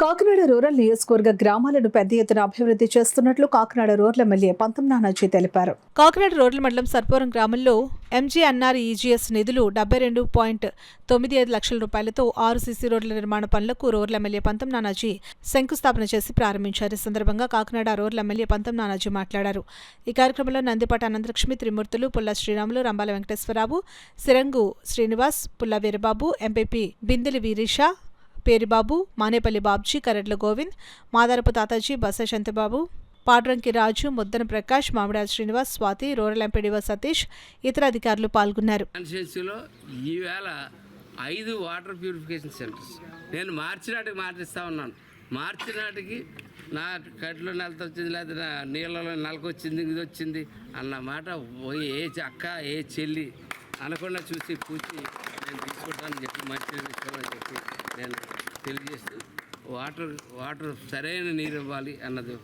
Kakinada rural నియోజకవర్గ గ్రామాలను పెద్ద ఎత్తున అభివృద్ధి చేస్తున్నట్లు కాకినాడ రూరల్ ఎమ్మెల్యే పంతం నానాజీ తెలిపారు. కాకినాడ రూరల్ మండలం సర్పవరం గ్రామంలో ఎంజీఎన్ఆర్ఈజీఎస్ నిధులు 72.95 లక్షల రూపాయలతో 6 సీసీ రోడ్ల నిర్మాణ పనులకు రూరల్ ఎమ్మెల్యే పంతం నానాజీ శంకుస్థాపన చేసి ప్రారంభించారు. ఈ సందర్భంగా కాకినాడ రూరల్ ఎమ్మెల్యే పంతం నానాజీ మాట్లాడారు. ఈ కార్యక్రమంలో నందిపాటి అనంతలక్ష్మి, త్రిమూర్తులు, పుల్ల శ్రీరాములు, రంబాల వెంకటేశ్వరరావు, సిరంగు శ్రీనివాస్, పుల్ల వీరబాబు, ఎంపీపీ బిందెలి వీరీష, పేరిబాబు, మానేపల్లి బాబ్జీ, కరెడ్ల గోవింద్, మాదారపు తాతాజీ, బస శాంతిబాబు, పాడ్రంకి రాజు, ముద్దన ప్రకాష్, మామిడాల శ్రీనివాస్, స్వాతి, రూరల్ ఎంపీడీఓ సతీష్, ఇతర అధికారులు పాల్గొన్నారు. ఈవేళ 5 వాటర్ ప్యూరిఫికేషన్ సెంటర్స్ నేను మార్చి నాటికి మాటిస్తా ఉన్నాను. మార్చి నాటికి నా కట్లో నెలత వచ్చింది, లేదా నా నీళ్ళలో నెలకొచ్చింది, ఇది వచ్చింది అన్న మాట ఏ అక్క ఏ చెల్లి అనకుండా చూసి పూచి నేను తీసుకుంటానని చెప్పి మంచి విషయం అని చెప్పి నేను తెలియజేస్తూ వాటర్ సరైన నీరు ఇవ్వాలి అన్నది,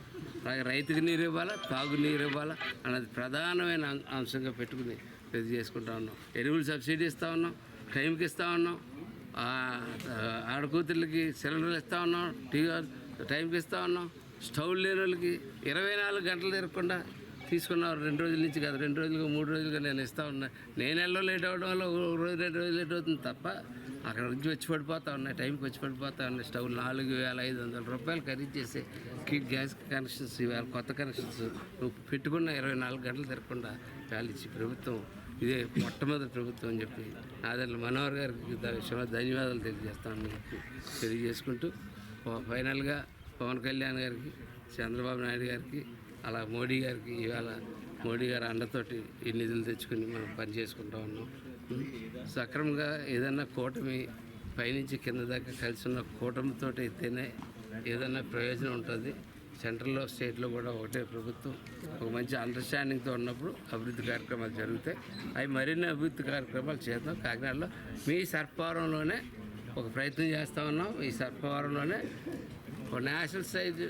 రైతుకి నీరు ఇవ్వాలా, తాగు నీరు ఇవ్వాలా అన్నది ప్రధానమైన అంశంగా పెట్టుకుని తెలియజేసుకుంటా ఉన్నాం. ఎరువులు సబ్సిడీ ఇస్తూ ఉన్నాం, టైంకి ఇస్తూ ఉన్నాం, ఆడకూతుర్లకి సిలిండర్లు ఇస్తూ ఉన్నాం, టైంకి ఇస్తూ ఉన్నాం, స్టవ్ లేని వాళ్ళకి 24 గంటలు తిరగకుండా తీసుకున్నాం. 2 రోజుల నుంచి కాదు, 2 రోజులుగా 3 రోజులుగా నేను ఇస్తూ ఉన్నా. నేను నెలలో లేట్ అవ్వడం వల్ల 1 రోజు 2 రోజులు లేట్ అవుతుంది తప్ప అక్కడ నుంచి వచ్చి పడిపోతా ఉన్నాయి, టైంకి వచ్చి పడిపోతా ఉన్నాయి. స్టవ్ 4,500 రూపాయలు ఖరీదు చేసే గ్యాస్ కనెక్షన్స్ ఇవాళ కొత్త కనెక్షన్స్ నువ్వు పెట్టుకున్న 24 గంటలు తిరగకుండా ఇచ్చి ప్రభుత్వం ఇదే మొట్టమొదటి ప్రభుత్వం అని చెప్పి నాదెల్ల మనోహర్ గారికి విషయంలో ధన్యవాదాలు తెలియజేస్తామని చెప్పి తెలియజేసుకుంటూ ఫైనల్గా పవన్ కళ్యాణ్ గారికి, చంద్రబాబు నాయుడు గారికి, అలా మోడీ గారికి ఇవాళ మోడీ గారు అండతోటి ఈ నిధులు తెచ్చుకుని మనం పని చేసుకుంటా ఉన్నాం. సక్రమంగా ఏదన్నా కూటమి పైనుంచి కింద దాకా కలిసి ఉన్న కూటమితో అయితేనే ఏదన్నా ప్రయోజనం ఉంటుంది. సెంట్రల్లో స్టేట్లో కూడా ఒకటే ప్రభుత్వం ఒక మంచి అండర్స్టాండింగ్తో ఉన్నప్పుడు అభివృద్ధి కార్యక్రమాలు జరుగుతాయి. అవి మరిన్ని అభివృద్ధి కార్యక్రమాలు చేద్దాం. కాకినాడలో మీ సర్పవరంలోనే ఒక ప్రయత్నం చేస్తూ ఉన్నాం. ఈ సర్పవరంలోనే ఒక నేషనల్ సైజ్